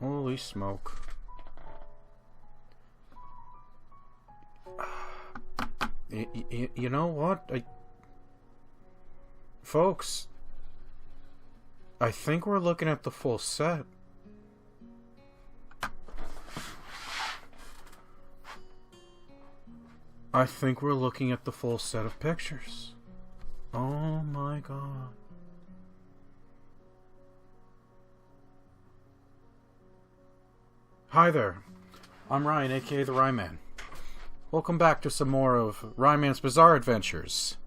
Holy smoke. You know what? Folks, I think we're looking at the full set. I think we're looking at the full set of pictures. Oh my god. Hi there. I'm Ryan, aka the Ryeman. Welcome back to some more of Ryeman's Bizarre Adventures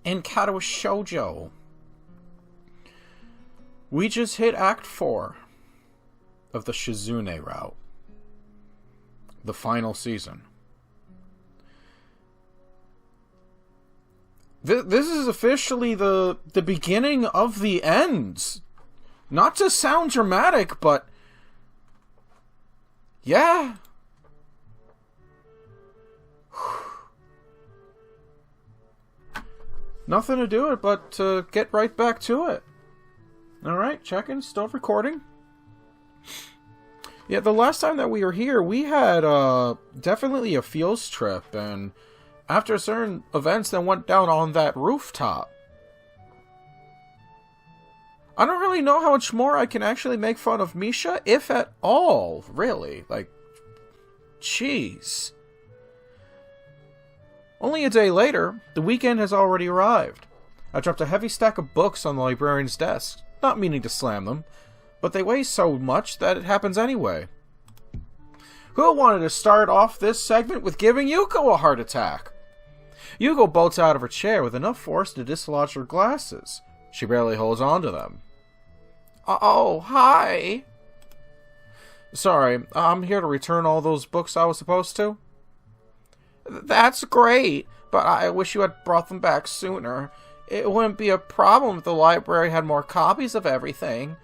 in Katawa Shoujo. We just hit Act 4 of the Shizune route. The final season. This is officially the beginning of the end. Not to sound dramatic, but yeah. Nothing to do it but to get right back to it. Alright, checking, still recording. Yeah, the last time that we were here, we had definitely a field trip, and after certain events that went down on that rooftop. I don't really know how much more I can actually make fun of Misha, if at all, really. Like, jeez. Only a day later, the weekend has already arrived. I dropped a heavy stack of books on the librarian's desk, not meaning to slam them, but they weigh so much that it happens anyway. Who wanted to start off this segment with giving Yuko a heart attack? Yuko bolts out of her chair with enough force to dislodge her glasses. She barely holds on to them. Oh, hi. Sorry, I'm here to return all those books I was supposed to. That's great, but I wish you had brought them back sooner. It wouldn't be a problem if the library had more copies of everything,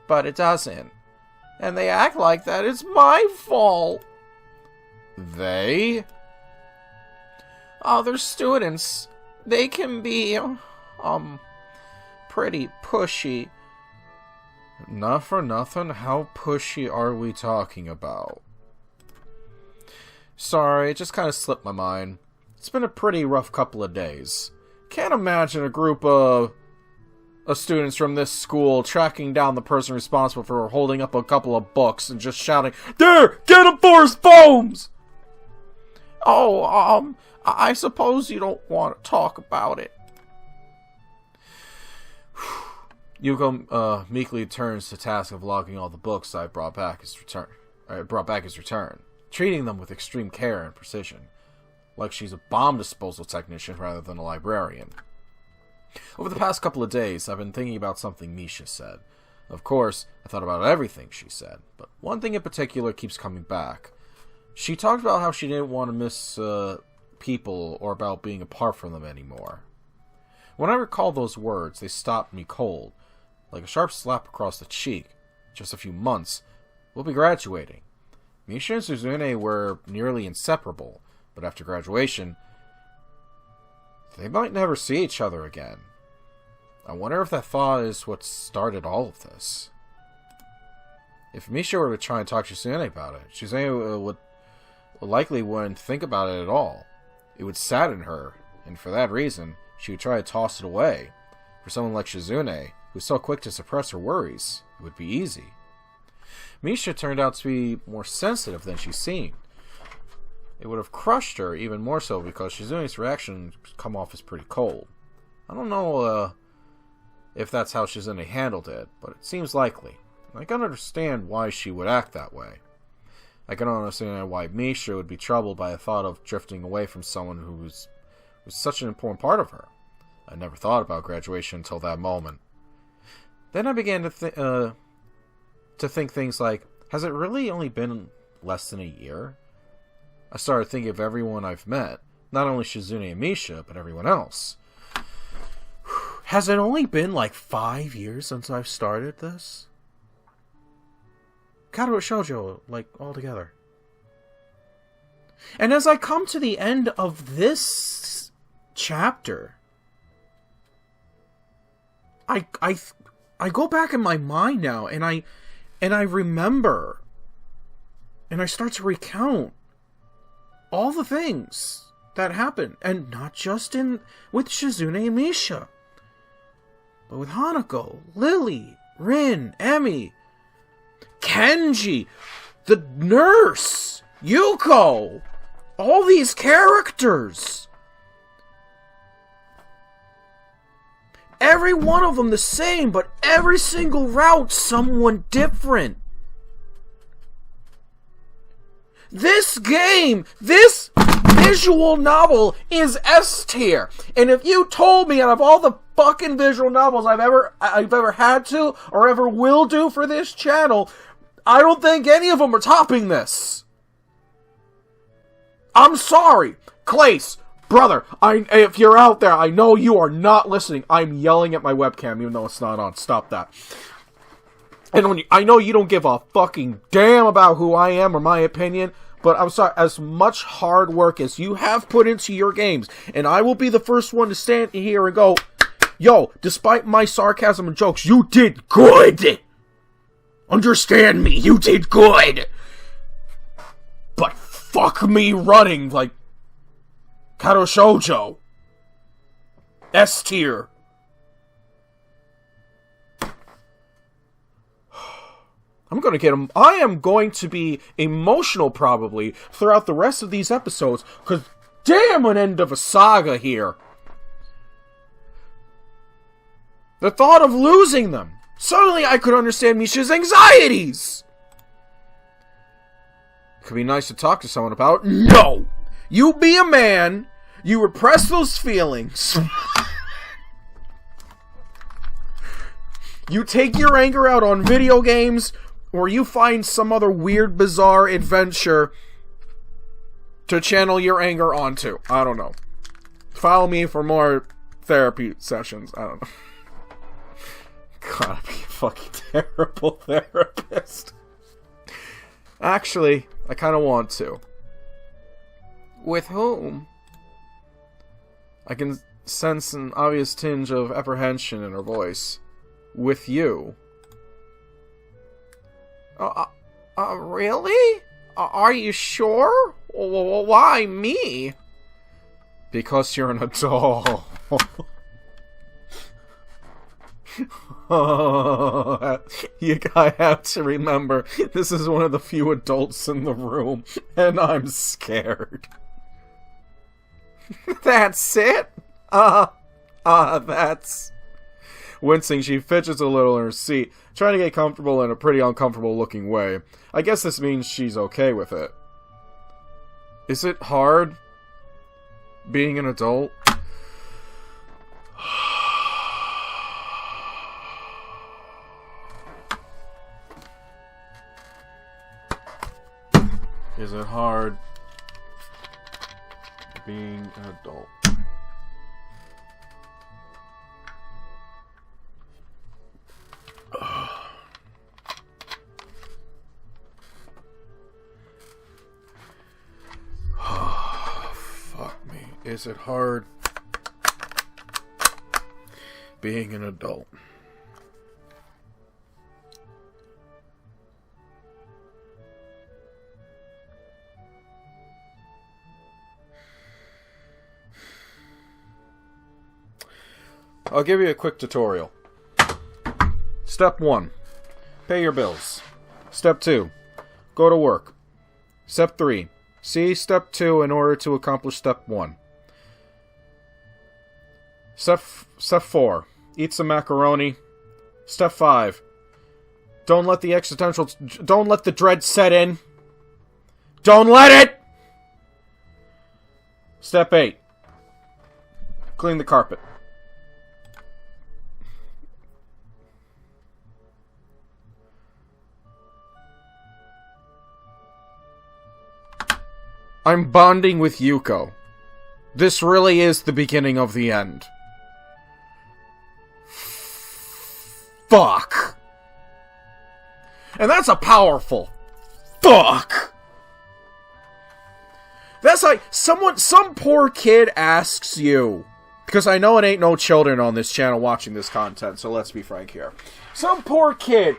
but it doesn't. And they act like that it's my fault. They? Other students, they can be, pretty pushy. Not for nothing, how pushy are we talking about? Sorry, it just kind of slipped my mind. It's been a pretty rough couple of days. Can't imagine a group of students from this school tracking down the person responsible for holding up a couple of books and just shouting, "There! Get him for his poems!" Oh, I suppose you don't want to talk about it. Yuko meekly turns to the task of logging all the books I brought back his return, treating them with extreme care and precision, like she's a bomb disposal technician rather than a librarian. Over the past couple of days, I've been thinking about something Misha said. Of course, I thought about everything she said, but one thing in particular keeps coming back. She talked about how she didn't want to miss people or about being apart from them anymore. When I recall those words, they stopped me cold, like a sharp slap across the cheek. Just a few months, we'll be graduating. Misha and Suzune were nearly inseparable, but after graduation, they might never see each other again. I wonder if that thought is what started all of this. If Misha were to try and talk to Suzune about it, Suzune would likely wouldn't think about it at all. It would sadden her, and for that reason, she would try to toss it away. For someone like Shizune, who's so quick to suppress her worries, it would be easy. Misha turned out to be more sensitive than she seemed. It would have crushed her even more so because Shizune's reaction come off as pretty cold. I don't know if that's how Shizune handled it, but it seems likely. I can understand why she would act that way. I can understand why Misha would be troubled by the thought of drifting away from someone who was such an important part of her. I never thought about graduation until that moment. Then I began to think things like, has it really only been less than a year? I started thinking of everyone I've met, not only Shizune and Misha, but everyone else. Has it only been like 5 years since I've started this? Katawa Shoujo, like, altogether. And as I come to the end of this chapter, I go back in my mind now, and And I remember, and I start to recount all the things that happened. And not just with Shizune and Misha, but with Hanako, Lily, Rin, Emi, Kenji, the nurse, Yuko, all these characters. Every one of them the same, but every single route someone different. This game, this visual novel is S tier. And if you told me out of all the fucking visual novels I've ever had to or ever will do for this channel, I don't think any of them are topping this. I'm sorry. Clace, brother, if you're out there, I know you are not listening. I'm yelling at my webcam even though it's not on. Stop that. And I know you don't give a fucking damn about who I am or my opinion, but I'm sorry, as much hard work as you have put into your games, and I will be the first one to stand here and go, yo, despite my sarcasm and jokes, you did good! Understand me, you did good! But fuck me running like Kato Shoujo. S tier. I am going to be emotional probably throughout the rest of these episodes, because damn an end of a saga here. The thought of losing them. Suddenly I could understand Misha's anxieties. It could be nice to talk to someone about. No! You be a man. You repress those feelings. You take your anger out on video games, or you find some other weird, bizarre adventure to channel your anger onto. I don't know. Follow me for more therapy sessions. I don't know. God, I'd be a fucking terrible therapist. Actually, I kind of want to. With whom? I can sense an obvious tinge of apprehension in her voice. With you. Really? Are you sure? Why me? Because you're an adult. You guys have to remember, this is one of the few adults in the room, and I'm scared. That's it? That's... Wincing, she fidgets a little in her seat, trying to get comfortable in a pretty uncomfortable looking way. I guess this means she's okay with it. Is it hard being an adult? Is it hard being an adult? Fuck me. Is it hard being an adult? I'll give you a quick tutorial. Step 1. Pay your bills. Step 2. Go to work. Step 3. See Step 2 in order to accomplish Step 1. Step 4. Eat some macaroni. Step 5. Don't let the dread set in. Don't let it! Step 8. Clean the carpet. I'm bonding with Yuko. This really is the beginning of the end. Fuck. And that's a powerful fuck. That's like some poor kid asks you, because I know it ain't no children on this channel watching this content, so let's be frank here. Some poor kid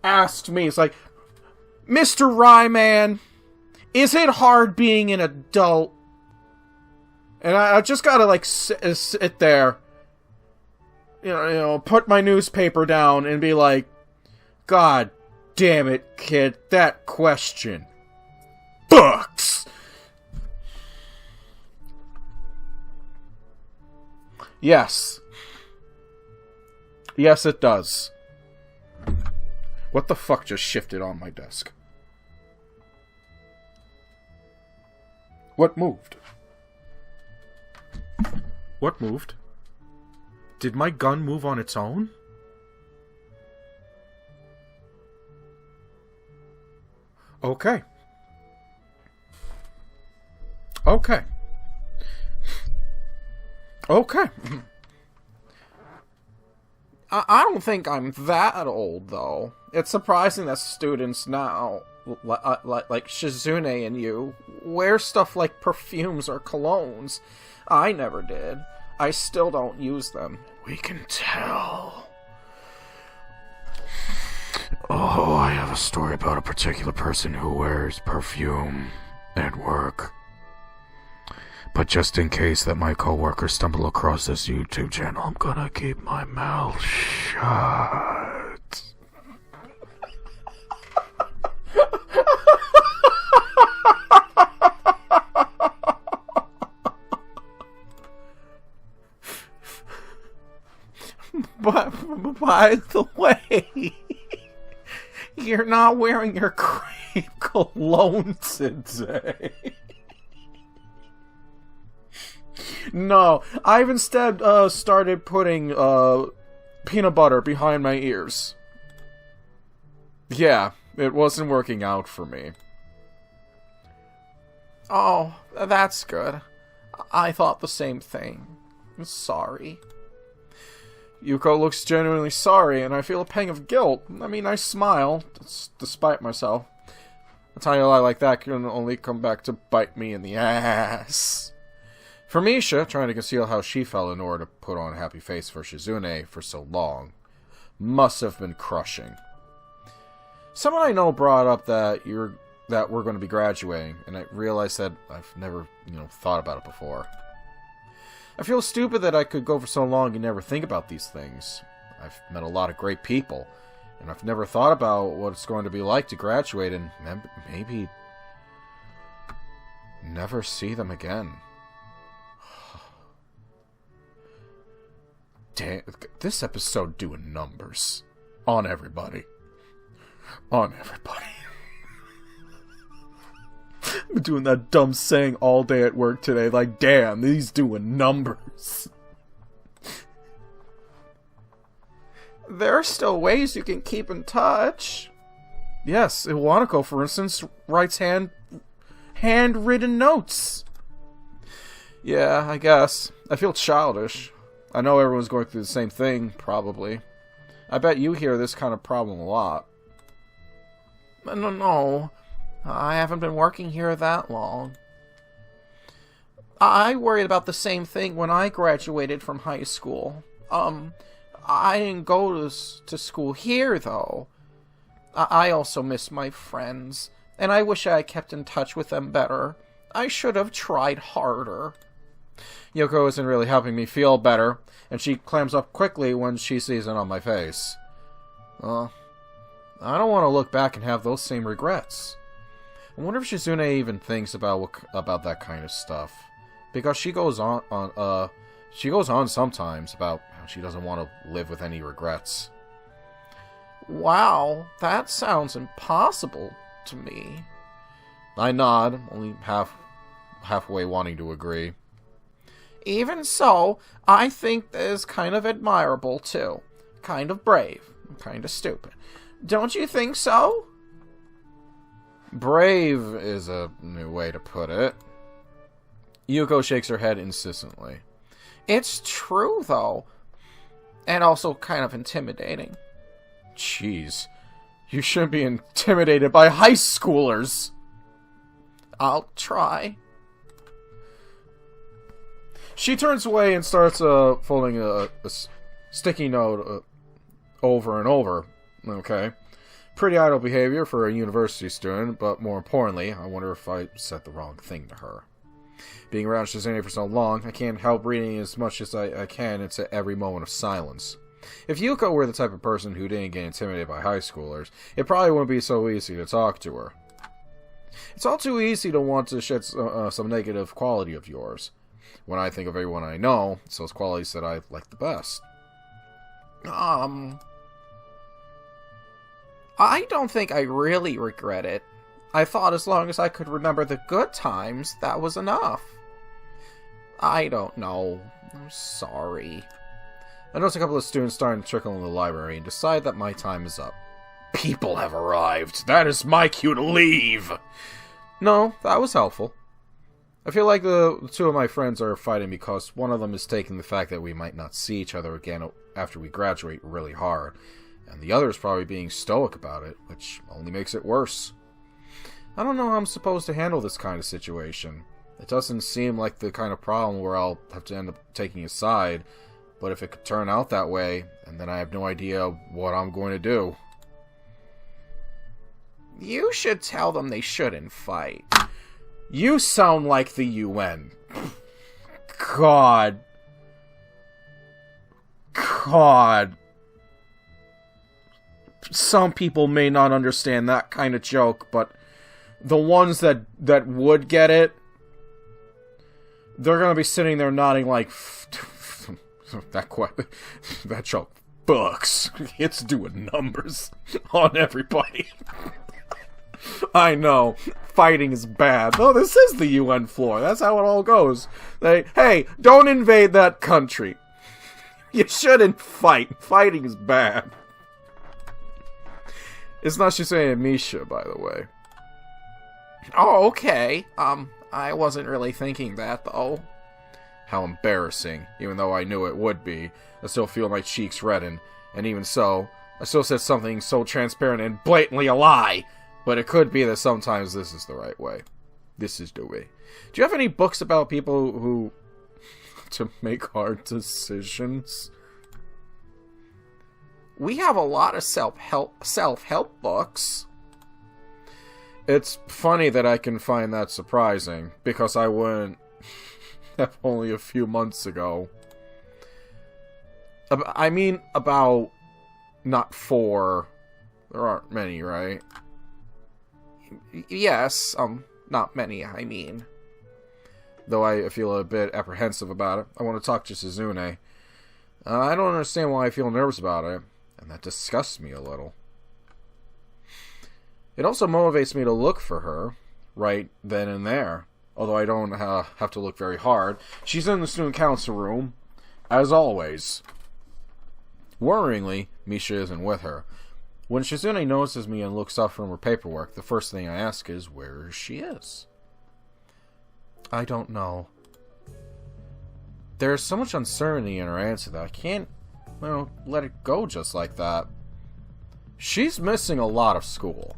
asked me, it's like, Mr. Ryman, is it hard being an adult? And I just gotta, like, sit there, put my newspaper down and be like, God damn it, kid, that question. Books! Yes. Yes, it does. What the fuck just shifted on my desk? What moved? What moved? Did my gun move on its own? Okay. Okay. Okay. I don't think I'm that old, though. It's surprising that students now, like Shizune and you, wear stuff like perfumes or colognes. I never did. I still don't use them. We can tell. Oh, I have a story about a particular person who wears perfume at work. But just in case that my coworkers stumble across this YouTube channel, I'm gonna keep my mouth shut. But by the way, you're not wearing your crepe cologne today. No, I've instead started putting peanut butter behind my ears. Yeah, it wasn't working out for me. Oh, that's good. I thought the same thing. I'm sorry. Yuko looks genuinely sorry, and I feel a pang of guilt. I mean, I smile, despite myself. A tiny lie like that can only come back to bite me in the ass. For Misha, trying to conceal how she felt in order to put on a happy face for Shizune for so long, must have been crushing. Someone I know brought up that we're going to be graduating, and I realized that I've never, thought about it before. I feel stupid that I could go for so long and never think about these things. I've met a lot of great people, and I've never thought about what it's going to be like to graduate and maybe never see them again. Damn, this episode doing numbers. On everybody. On everybody. I've been doing that dumb saying all day at work today. Like, damn, these doing numbers. There are still ways you can keep in touch. Yes, Iwanako, for instance, writes handwritten notes. Yeah, I guess. I feel childish. I know everyone's going through the same thing, probably. I bet you hear this kind of problem a lot. No. I haven't been working here that long. I worried about the same thing when I graduated from high school. I didn't go to school here, though. I also miss my friends, and I wish I kept in touch with them better. I should have tried harder. Yoko isn't really helping me feel better, and she clams up quickly when she sees it on my face. I don't want to look back and have those same regrets. I wonder if Shizune even thinks about that kind of stuff, because she goes on sometimes about how she doesn't want to live with any regrets. Wow, that sounds impossible to me. I nod, only halfway wanting to agree. Even so, I think that is kind of admirable, too. Kind of brave. Kind of stupid. Don't you think so? Brave is a new way to put it. Yuko shakes her head insistently. It's true, though. And also kind of intimidating. Jeez. You shouldn't be intimidated by high schoolers. I'll try. She turns away and starts folding a sticky note over and over. Okay. Pretty idle behavior for a university student, but more importantly, I wonder if I said the wrong thing to her. Being around Shizune for so long, I can't help reading as much as I can into every moment of silence. If Yuko were the type of person who didn't get intimidated by high schoolers, it probably wouldn't be so easy to talk to her. It's all too easy to want to shed some negative quality of yours. When I think of everyone I know, it's those qualities that I like the best. I don't think I really regret it. I thought as long as I could remember the good times, that was enough. I don't know. I'm sorry. I notice a couple of students starting to trickle in the library and decide that my time is up. People have arrived. That is my cue to leave. No, that was helpful. I feel like the two of my friends are fighting because one of them is taking the fact that we might not see each other again after we graduate really hard, and the other is probably being stoic about it, which only makes it worse. I don't know how I'm supposed to handle this kind of situation. It doesn't seem like the kind of problem where I'll have to end up taking a side, but if it could turn out that way, and then I have no idea what I'm going to do. You should tell them they shouldn't fight. You sound like the UN. God. Some people may not understand that kind of joke, but the ones that would get it, they're gonna be sitting there nodding like, that joke bucks. It's doing numbers on everybody. I know, fighting is bad. No, this is the UN floor. That's how it all goes. Hey, don't invade that country. You shouldn't fight. Fighting is bad. It's not Shizune and Misha, by the way. Oh, okay. I wasn't really thinking that, though. How embarrassing. Even though I knew it would be, I still feel my cheeks redden. And even so, I still said something so transparent and blatantly a lie. But it could be that sometimes this is the right way. This is the way. Do you have any books about people who to make hard decisions? We have a lot of self-help books. It's funny that I can find that surprising, because I wouldn't have only a few months ago. I mean, about not 4. There aren't many, right? Yes, not many, I mean. Though I feel a bit apprehensive about it. I want to talk to Shizune. I don't understand why I feel nervous about it, and that disgusts me a little. It also motivates me to look for her, right then and there. Although I don't have to look very hard. She's in the student council room, as always. Worryingly, Misha isn't with her. When Shizune notices me and looks up from her paperwork, the first thing I ask is where she is. I don't know. There's so much uncertainty in her answer that I can't, let it go just like that. She's missing a lot of school.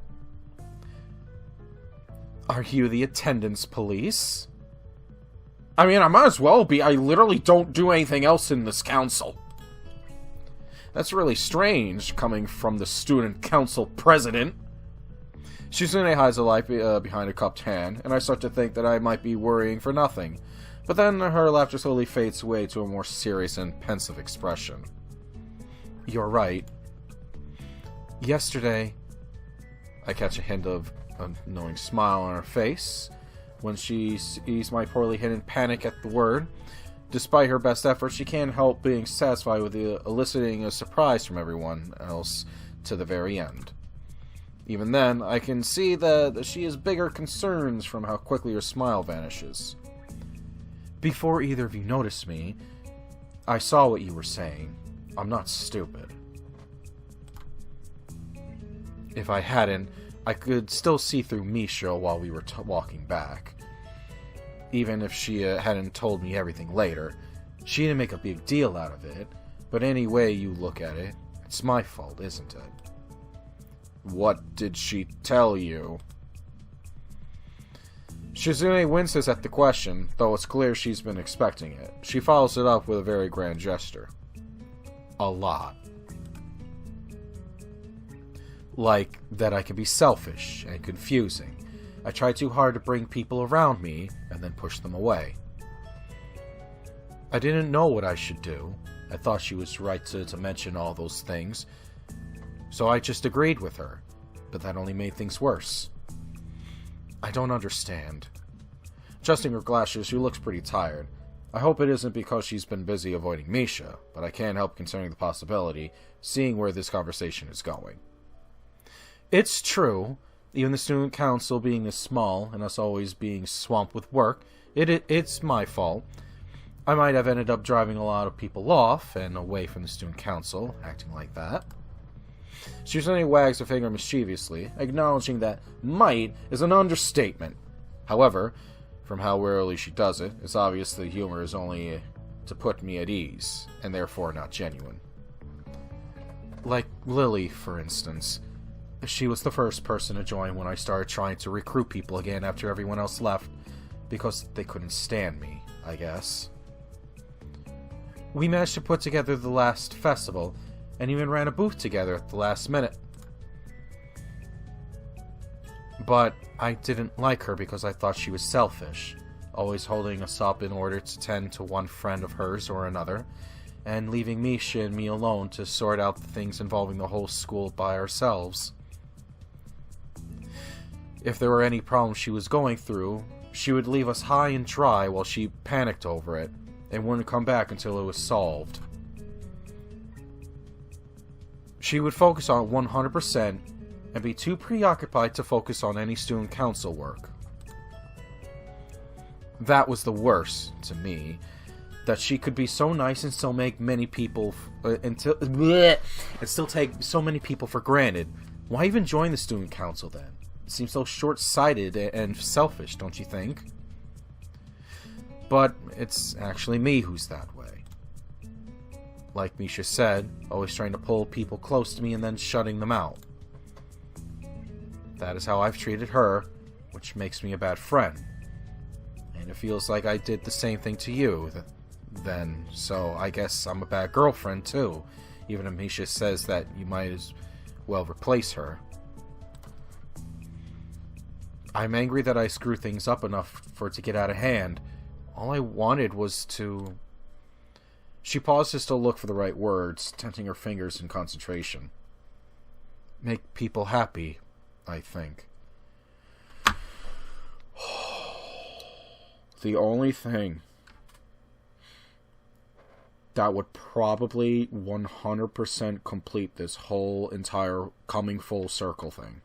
Are you the attendance police? I mean, I might as well be. I literally don't do anything else in this council. That's really strange, coming from the student council president. Shizune hides a light behind a cupped hand, and I start to think that I might be worrying for nothing. But then her laughter slowly fades away to a more serious and pensive expression. You're right. Yesterday, I catch a hint of a knowing smile on her face when she sees my poorly hidden panic at the word. Despite her best efforts, she can't help being satisfied with eliciting a surprise from everyone else to the very end. Even then, I can see that she has bigger concerns from how quickly her smile vanishes. Before either of you noticed me, I saw what you were saying. I'm not stupid. If I hadn't, I could still see through Misha while we were walking back. Even if she hadn't told me everything later. She didn't make a big deal out of it, but any way you look at it, it's my fault, isn't it? What did she tell you? Shizune winces at the question, though it's clear she's been expecting it. She follows it up with a very grand gesture. A lot. Like that I can be selfish and confusing. I try too hard to bring people around me and then push them away. I didn't know what I should do. I thought she was right to mention all those things. So I just agreed with her. But that only made things worse. I don't understand. Adjusting her glasses, she looks pretty tired. I hope it isn't because she's been busy avoiding Misha, but I can't help considering the possibility, seeing where this conversation is going. It's true, even the student council being this small, and us always being swamped with work, it's my fault. I might have ended up driving a lot of people off and away from the student council, acting like that. She suddenly wags her finger mischievously, acknowledging that might is an understatement. However, from how rarely she does it, it's obvious the humor is only to put me at ease, and therefore not genuine. Like Lily, for instance. She was the first person to join when I started trying to recruit people again after everyone else left, because they couldn't stand me, I guess. We managed to put together the last festival, and even ran a booth together at the last minute. But I didn't like her because I thought she was selfish, always holding us up in order to tend to one friend of hers or another, and leaving Misha and me alone to sort out the things involving the whole school by ourselves. If there were any problems she was going through, she would leave us high and dry while she panicked over it, and wouldn't come back until it was solved. She would focus on it 100%, and be too preoccupied to focus on any student council work. That was the worst, to me, that she could be so nice and still make many people, and still take so many people for granted. Why even join the student council then? It seems so short-sighted and selfish, don't you think? But it's actually me who's that way. Like Misha said, always trying to pull people close to me and then shutting them out. That is how I've treated her, which makes me a bad friend. And it feels like I did the same thing to you then, so I guess I'm a bad girlfriend too, even if Misha says that you might as well replace her. I'm angry that I screwed things up enough for it to get out of hand. All I wanted was to... She paused just to look for the right words, tenting her fingers in concentration. Make people happy, I think. The only thing that would probably 100% complete this whole entire coming full circle thing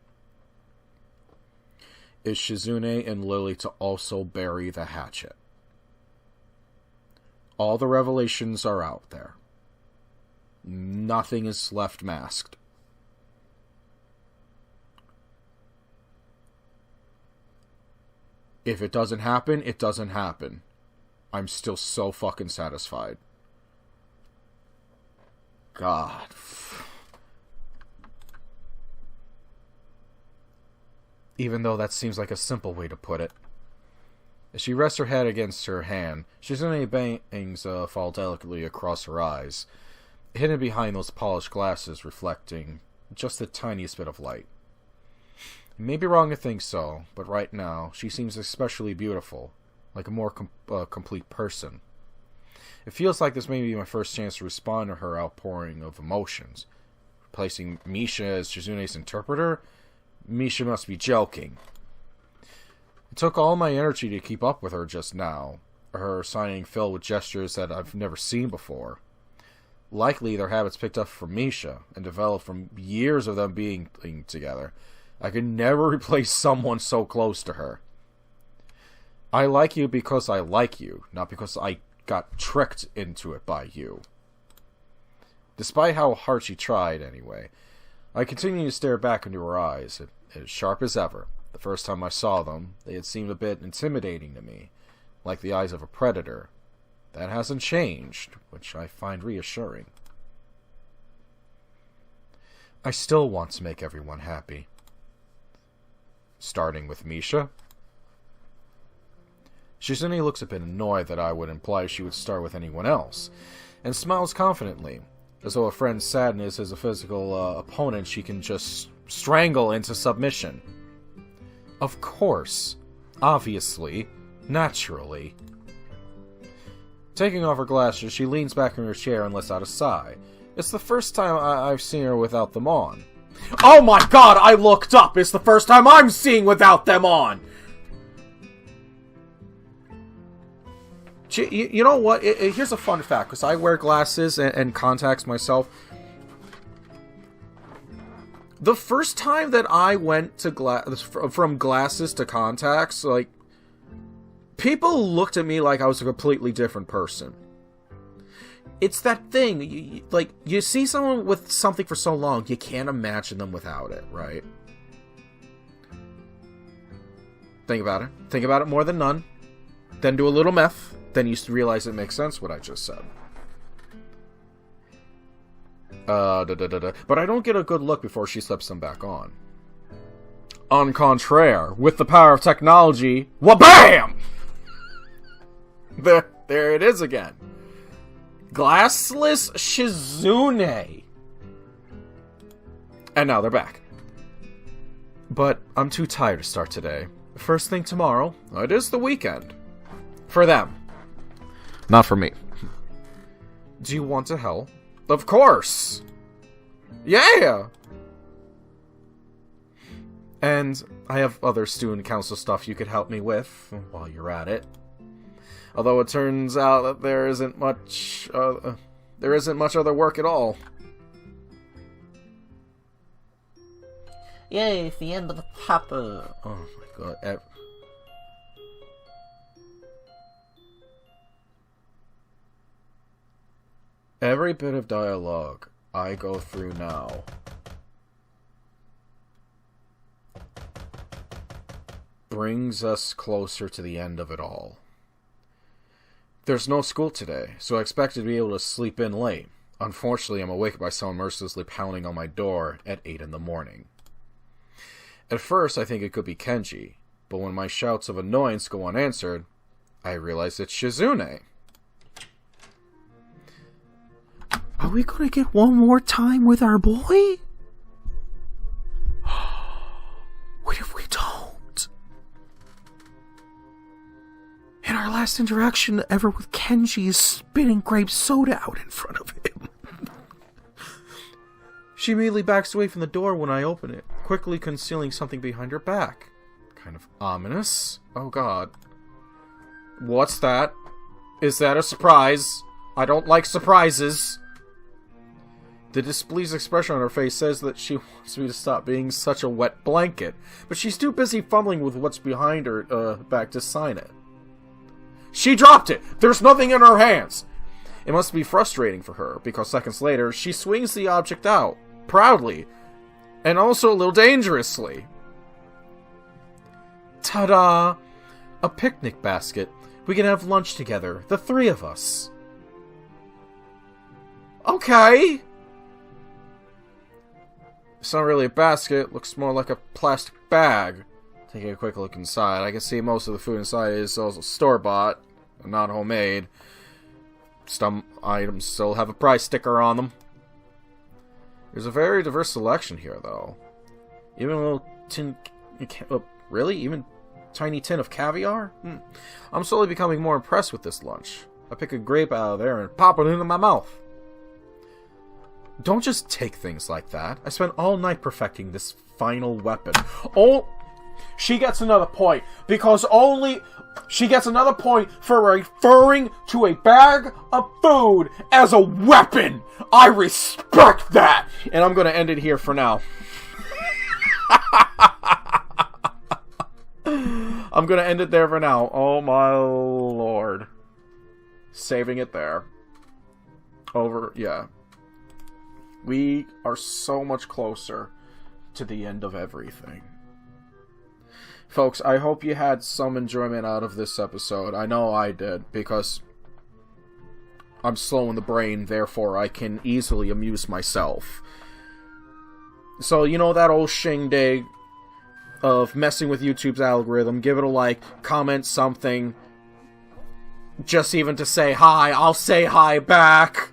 is Shizune and Lily to also bury the hatchet. All the revelations are out there. Nothing is left masked. If it doesn't happen, it doesn't happen. I'm still so fucking satisfied. God. Even though that seems like a simple way to put it. As she rests her head against her hand, Shizune bangs fall delicately across her eyes, hidden behind those polished glasses reflecting just the tiniest bit of light. It may be wrong to think so, but right now, she seems especially beautiful, like a more complete person. It feels like this may be my first chance to respond to her outpouring of emotions. Replacing Misha as Shizune's interpreter? Misha must be joking. It took all my energy to keep up with her just now, her signing filled with gestures that I've never seen before. Likely their habits picked up from Misha, and developed from years of them being together. I could never replace someone so close to her. I like you because I like you, not because I got tricked into it by you. Despite how hard she tried, anyway, I continued to stare back into her eyes, as sharp as ever. The first time I saw them, they had seemed a bit intimidating to me, like the eyes of a predator. That hasn't changed, which I find reassuring. I still want to make everyone happy. Starting with Misha. Shizune looks a bit annoyed that I would imply she would start with anyone else, and smiles confidently, as though a friend's sadness is a physical opponent she can just strangle into submission. Of course. Obviously. Naturally. Taking off her glasses, she leans back in her chair and lets out a sigh. It's the first time I've seen her without them on. Oh my god, I looked up! It's the first time I'm seeing without them on! You know what? Here's a fun fact, because I wear glasses and contacts myself. The first time that I went to from glasses to contacts, like, people looked at me like I was a completely different person. It's that thing, you see someone with something for so long, you can't imagine them without it, right? Think about it. Think about it more than none. Then do a little meth. Then you realize it makes sense what I just said. But I don't get a good look before she slips them back on. En contraire, with the power of technology, wha-bam! There it is again. Glassless Shizune. And now they're back. But I'm too tired to start today. First thing tomorrow, it is the weekend. For them. Not for me. Do you want to help? Of course! Yeah! And I have other student council stuff you could help me with while you're at it. Although it turns out that there isn't much other work at all. Yay, it's the end of the chapter. Oh my god. Every bit of dialogue I go through now brings us closer to the end of it all. There's no school today, so I expected to be able to sleep in late. Unfortunately, I'm awakened by someone mercilessly pounding on my door at 8 in the morning. At first, I think it could be Kenji, but when my shouts of annoyance go unanswered, I realize it's Shizune. Are we gonna get one more time with our boy? What if we don't? And our last interaction ever with Kenji is spitting grape soda out in front of him. She immediately backs away from the door when I open it, quickly concealing something behind her back. Kind of ominous. Oh god. What's that? Is that a surprise? I don't like surprises. The displeased expression on her face says that she wants me to stop being such a wet blanket, but she's too busy fumbling with what's behind her back to sign it. She dropped it! There's nothing in her hands! It must be frustrating for her, because seconds later, she swings the object out, proudly, and also a little dangerously. Ta-da! A picnic basket. We can have lunch together, the three of us. Okay! It's not really a basket, looks more like a plastic bag. Taking a quick look inside, I can see most of the food inside is also store-bought, not homemade. Some items still have a price sticker on them. There's a very diverse selection here, though. Even a little tin... really? Even tiny tin of caviar? I'm slowly becoming more impressed with this lunch. I pick a grape out of there and pop it into my mouth. Don't just take things like that. I spent all night perfecting this final weapon. Oh, she gets another point. Because she gets another point for referring to a bag of food as a weapon. I respect that. And I'm going to end it here for now. I'm going to end it there for now. Oh my lord. Saving it there. Yeah. We are so much closer to the end of everything. Folks, I hope you had some enjoyment out of this episode. I know I did, because I'm slow in the brain, therefore I can easily amuse myself. So, you know that old shindig of messing with YouTube's algorithm? Give it a like, comment something, just even to say hi. I'll say hi back.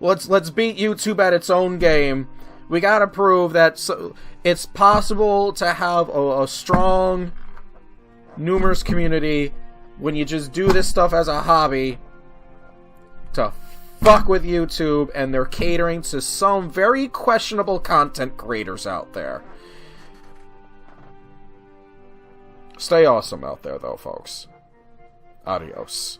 Let's beat YouTube at its own game We gotta prove that it's possible to have a strong, numerous community when you just do this stuff as a hobby to fuck with YouTube, and they're catering to some very questionable content creators out there. Stay awesome out there, though, folks. Adios.